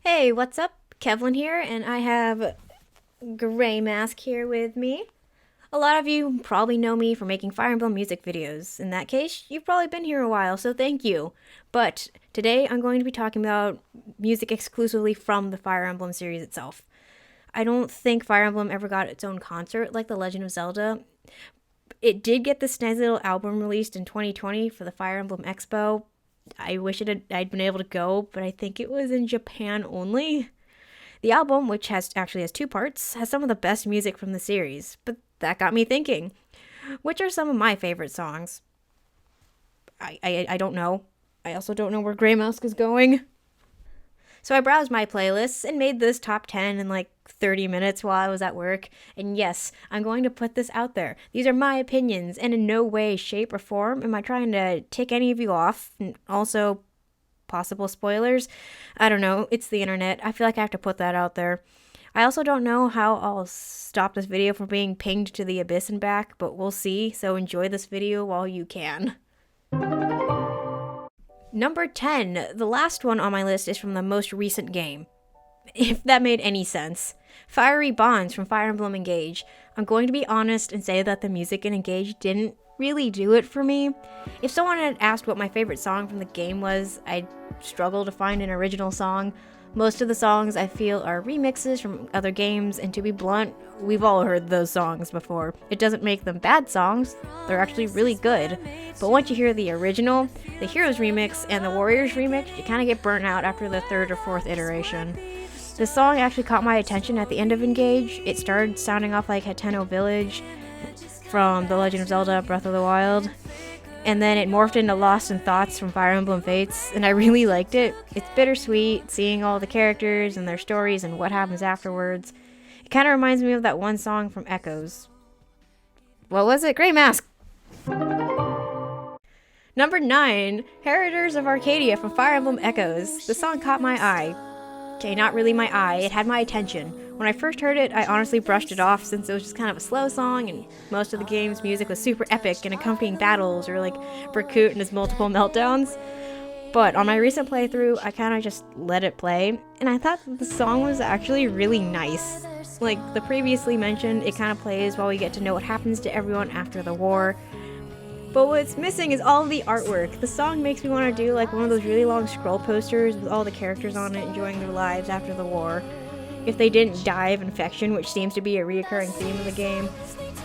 Hey, what's up? Kevlin here, and I have Gray Mask here with me. A lot of you probably know me for making Fire Emblem music videos. In that case, you've probably been here a while, so thank you. But today I'm going to be talking about music exclusively from the Fire Emblem series itself. I don't think Fire Emblem ever got its own concert like The Legend of Zelda. It did get this nice little album released in 2020 for the Fire Emblem Expo. I wish I'd been able to go, but I think it was in Japan only. The album, which actually has two parts, has some of the best music from the series, but that got me thinking, which are some of my favorite songs? I don't know. I also don't know where Grey Mask is going. So I browsed my playlists and made this top 10 in like 30 minutes while I was at work. And yes, I'm going to put this out there. These are my opinions, and in no way, shape, or form am I trying to tick any of you off. And also, possible spoilers. I don't know. It's the internet. I feel like I have to put that out there. I also don't know how I'll stop this video from being pinged to the abyss and back, but we'll see. So enjoy this video while you can. Number 10, the last one on my list is from the most recent game. If that made any sense. Fiery Bonds from Fire Emblem Engage. I'm going to be honest and say that the music in Engage didn't really do it for me. If someone had asked what my favorite song from the game was, I'd struggle to find an original song. Most of the songs I feel are remixes from other games, and to be blunt, we've all heard those songs before. It doesn't make them bad songs, they're actually really good. But once you hear the original, the Heroes remix, and the Warriors remix, you kind of get burnt out after the third or fourth iteration. This song actually caught my attention at the end of Engage. It started sounding off like Hateno Village from The Legend of Zelda Breath of the Wild. And then it morphed into Lost in Thoughts from Fire Emblem Fates, and I really liked it. It's bittersweet, seeing all the characters and their stories and what happens afterwards. It kind of reminds me of that one song from Echoes. What was it? Grey Mask! Number 9, Heritors of Arcadia from Fire Emblem Echoes. The song caught my eye. Okay, not really my eye, it had my attention. When I first heard it, I honestly brushed it off since it was just kind of a slow song, and most of the game's music was super epic and accompanying battles, or like Berkut and his multiple meltdowns. But on my recent playthrough, I kind of just let it play, and I thought that the song was actually really nice. Like the previously mentioned, it kind of plays while we get to know what happens to everyone after the war. But what's missing is all of the artwork. The song makes me want to do like one of those really long scroll posters with all the characters on it enjoying their lives after the war. If they didn't die of infection, which seems to be a reoccurring theme of the game.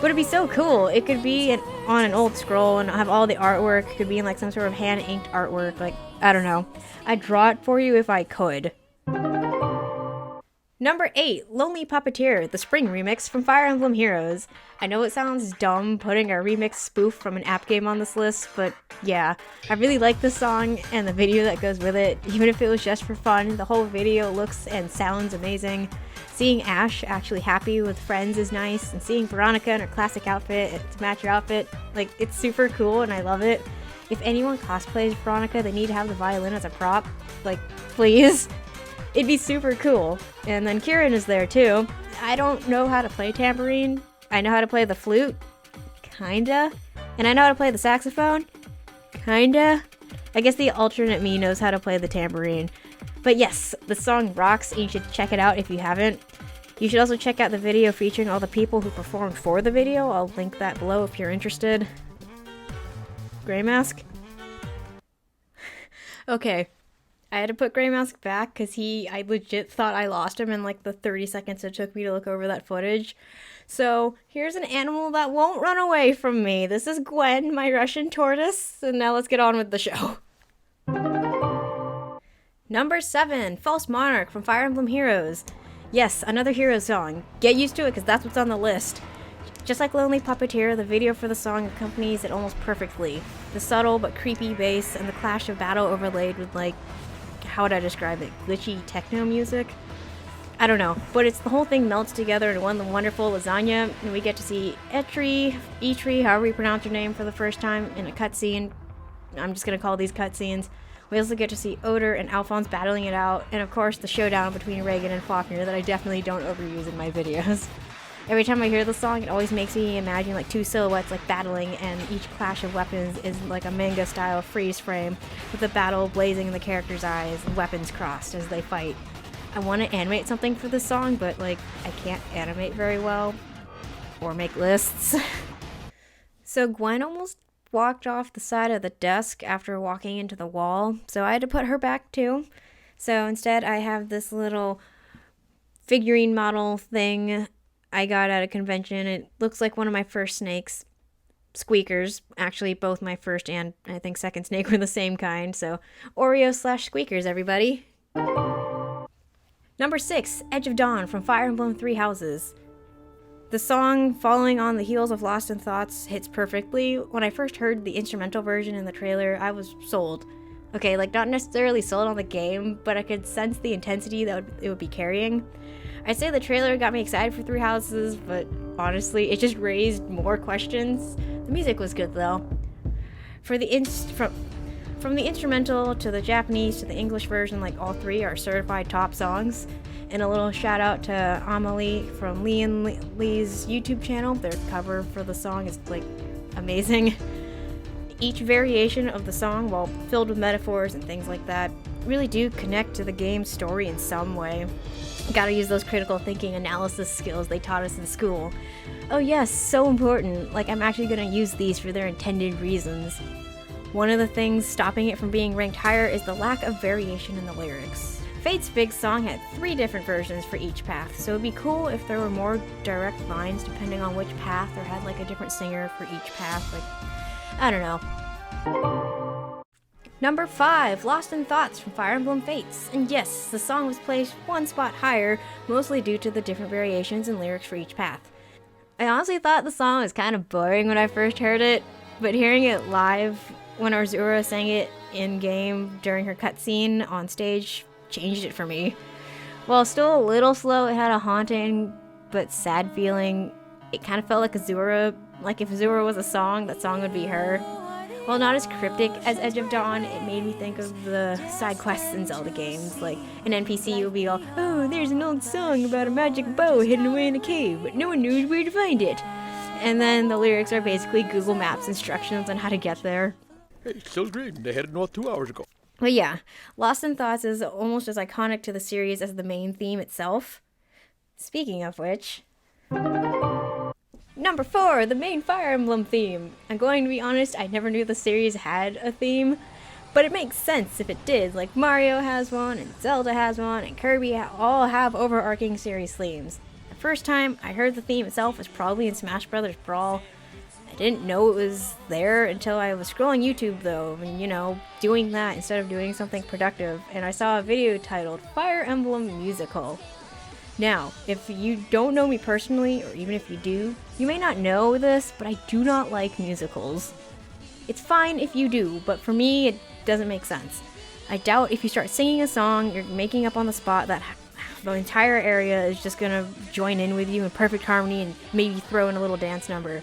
But it'd be so cool. It could be on an old scroll and have all the artwork. It could be in like some sort of hand-inked artwork. Like, I don't know. I'd draw it for you if I could. Number 8, Lonely Puppeteer, the Spring remix from Fire Emblem Heroes. I know it sounds dumb putting a remix spoof from an app game on this list, but yeah, I really like this song and the video that goes with it. Even if it was just for fun, the whole video looks and sounds amazing. Seeing Ash actually happy with friends is nice, and seeing Veronica in her classic outfit to match her outfit, like, it's super cool and I love it. If anyone cosplays Veronica, they need to have the violin as a prop. Like, please. It'd be super cool. And then Kieran is there too. I don't know how to play tambourine. I know how to play the flute. Kinda. And I know how to play the saxophone. Kinda. I guess the alternate me knows how to play the tambourine. But yes, the song rocks and you should check it out if you haven't. You should also check out the video featuring all the people who performed for the video. I'll link that below if you're interested. Grey Mask? Okay. I had to put Grey Mask back because I legit thought I lost him in like the 30 seconds it took me to look over that footage. So here's an animal that won't run away from me. This is Gwen, my Russian tortoise, and now let's get on with the show. Number 7, False Monarch from Fire Emblem Heroes. Yes, another hero song. Get used to it because that's what's on the list. Just like Lonely Puppeteer, the video for the song accompanies it almost perfectly. The subtle but creepy bass and the clash of battle overlaid with like, how would I describe it? Glitchy techno music? I don't know, but the whole thing melts together in one wonderful lasagna, and we get to see Eitri, however you pronounce her name, for the first time in a cutscene. I'm just gonna call these cutscenes. We also get to see Oder and Alphonse battling it out, and of course the showdown between Reagan and Faulkner that I definitely don't overuse in my videos. Every time I hear the song, it always makes me imagine like two silhouettes like battling, and each clash of weapons is like a manga style freeze frame with the battle blazing in the characters' eyes and weapons crossed as they fight. I want to animate something for this song, but like I can't animate very well or make lists. So Gwen almost walked off the side of the desk after walking into the wall, so I had to put her back too. So instead I have this little figurine model thing I got at a convention. It looks like one of my first snakes. Squeakers. Actually, both my first and I think second snake were the same kind, so Oreo/Squeakers, everybody. Number 6, Edge of Dawn from Fire Emblem Three Houses. The song, following on the heels of Lost in Thoughts, hits perfectly. When I first heard the instrumental version in the trailer, I was sold. Okay, like not necessarily sold on the game, but I could sense the intensity that it would be carrying. I'd say the trailer got me excited for Three Houses, but honestly, it just raised more questions. The music was good though. For the from the instrumental to the Japanese to the English version, like all three are certified top songs. And a little shout out to Amelie from Lee and Lee's YouTube channel. Their cover for the song is like amazing. Each variation of the song, while filled with metaphors and things like that, really do connect to the game's story in some way. Gotta use those critical thinking analysis skills they taught us in school. Oh yes, so important. Like I'm actually gonna use these for their intended reasons. One of the things stopping it from being ranked higher is the lack of variation in the lyrics. Fate's big song had 3 different versions for each path, so it'd be cool if there were more direct lines depending on which path, or had like a different singer for each path. Like, I don't know. Number 5, Lost in Thoughts from Fire Emblem Fates. And yes, the song was placed 1 spot higher, mostly due to the different variations and lyrics for each path. I honestly thought the song was kind of boring when I first heard it, but hearing it live when Arzura sang it in-game during her cutscene on stage changed it for me. While still a little slow, it had a haunting but sad feeling. It kind of felt like Azura, like if Azura was a song, that song would be her. While not as cryptic as Edge of Dawn, it made me think of the side quests in Zelda games. Like an NPC would be all, oh, there's an old song about a magic bow hidden away in a cave, but no one knows where to find it. And then the lyrics are basically Google Maps instructions on how to get there. Hey, still green. They headed north 2 hours ago. But yeah, Lost in Thoughts is almost as iconic to the series as the main theme itself. Speaking of which, number 4, the main Fire Emblem theme. I'm going to be honest, I never knew the series had a theme, but it makes sense if it did. Like Mario has one, and Zelda has one, and Kirby all have overarching series themes. The first time I heard the theme itself was probably in Smash Bros. Brawl. I didn't know it was there until I was scrolling YouTube though, and you know, doing that instead of doing something productive, and I saw a video titled Fire Emblem Musical. Now, if you don't know me personally, or even if you do, you may not know this, but I do not like musicals. It's fine if you do, but for me, it doesn't make sense. I doubt if you start singing a song, you're making up on the spot that the entire area is just gonna join in with you in perfect harmony and maybe throw in a little dance number.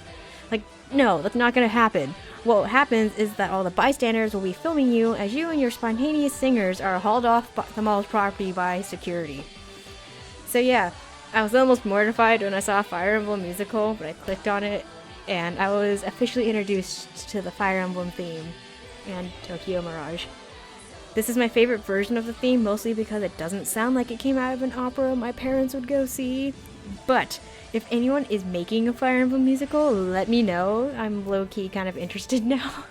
Like, no, that's not gonna happen. What happens is that all the bystanders will be filming you as you and your spontaneous singers are hauled off the mall's property by security. So yeah, I was almost mortified when I saw Fire Emblem Musical, but I clicked on it, and I was officially introduced to the Fire Emblem theme and Tokyo Mirage. This is my favorite version of the theme, mostly because it doesn't sound like it came out of an opera my parents would go see. But if anyone is making a Fire Emblem musical, let me know. I'm low-key kind of interested now.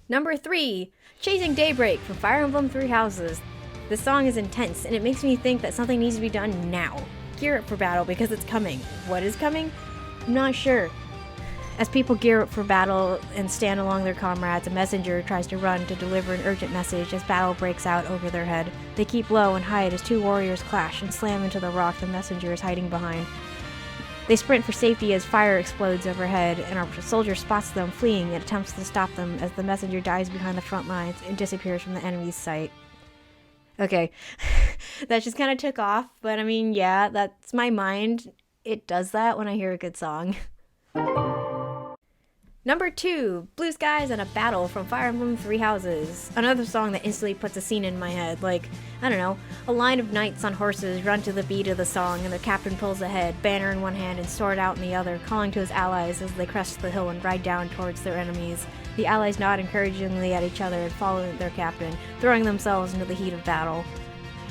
Number 3, Chasing Daybreak from Fire Emblem Three Houses. This song is intense, and it makes me think that something needs to be done now. Gear up for battle because it's coming. What is coming? I'm not sure. As people gear up for battle and stand along their comrades, a messenger tries to run to deliver an urgent message as battle breaks out over their head. They keep low and hide as 2 warriors clash and slam into the rock the messenger is hiding behind. They sprint for safety as fire explodes overhead, and our soldier spots them fleeing and attempts to stop them as the messenger dives behind the front lines and disappears from the enemy's sight. Okay, that just kind of took off, but I mean, yeah, that's my mind. It does that when I hear a good song. Number 2, Blue Skies and a Battle from Fire Emblem Three Houses. Another song that instantly puts a scene in my head, like, I don't know, a line of knights on horses run to the beat of the song and their captain pulls ahead, banner in one hand and sword out in the other, calling to his allies as they crest the hill and ride down towards their enemies. The allies nod encouragingly at each other and follow their captain, throwing themselves into the heat of battle.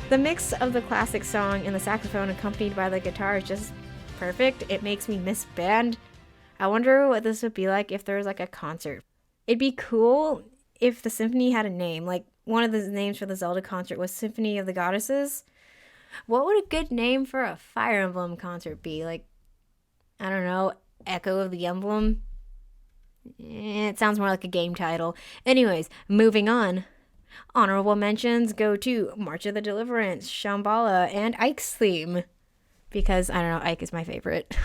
The mix of the classic song and the saxophone accompanied by the guitar is just perfect. It makes me miss band. I wonder what this would be like if there was like a concert. It'd be cool if the symphony had a name. Like one of the names for the Zelda concert was Symphony of the Goddesses. What would a good name for a Fire Emblem concert be? Like, I don't know, Echo of the Emblem? It sounds more like a game title. Anyways, moving on. Honorable mentions go to March of the Deliverance, Shambhala, and Ike's theme. Because, I don't know, Ike is my favorite.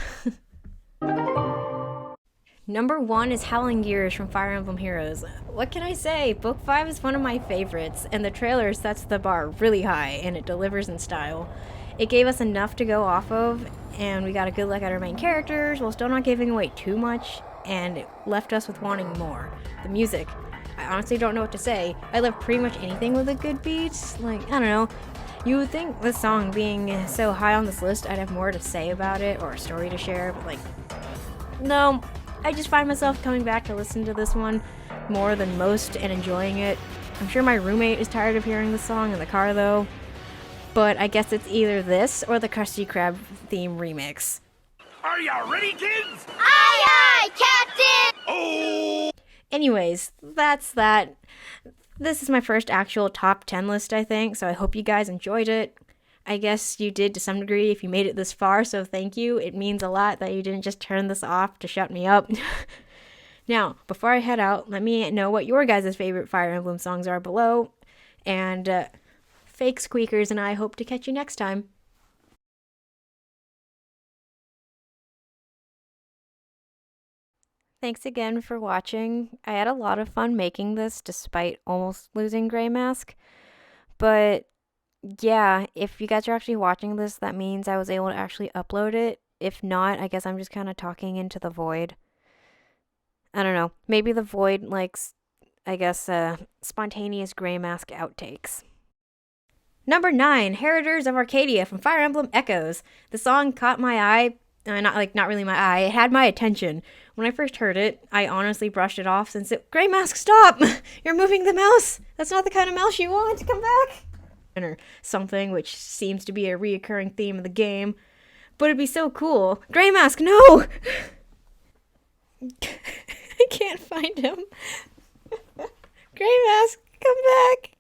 Number 1 is Howling Gears from Fire Emblem Heroes. What can I say? Book 5 is one of my favorites, and the trailer sets the bar really high, and it delivers in style. It gave us enough to go off of, and we got a good look at our main characters while still not giving away too much, and it left us with wanting more. The music. I honestly don't know what to say. I love pretty much anything with a good beat. Like, I don't know. You would think this song being so high on this list, I'd have more to say about it or a story to share, but like, no. I just find myself coming back to listen to this one more than most and enjoying it. I'm sure my roommate is tired of hearing the song in the car though, but I guess it's either this or the Krusty Krab theme remix. Are you ready, kids? Aye, aye, Captain! Oh! Anyways, that's that. This is my first actual top 10 list, I think, so I hope you guys enjoyed it. I guess you did to some degree if you made it this far, so thank you. It means a lot that you didn't just turn this off to shut me up. Now, before I head out, let me know what your guys' favorite Fire Emblem songs are below. And Fake Squeakers and I hope to catch you next time. Thanks again for watching. I had a lot of fun making this despite almost losing Gray Mask. But yeah, if you guys are actually watching this, that means I was able to actually upload it. If not, I guess I'm just kind of talking into the void. I don't know. Maybe the void likes, I guess, spontaneous Gray Mask outtakes. Number 9, Heritors of Arcadia from Fire Emblem Echoes. The song caught my eye. Not really my eye. It had my attention. When I first heard it, I honestly brushed it off since Gray Mask, stop! You're moving the mouse! That's not the kind of mouse you want! Come back! Or something, which seems to be a reoccurring theme of the game. But it'd be so cool. Gray Mask, no! I can't find him. Gray Mask, come back!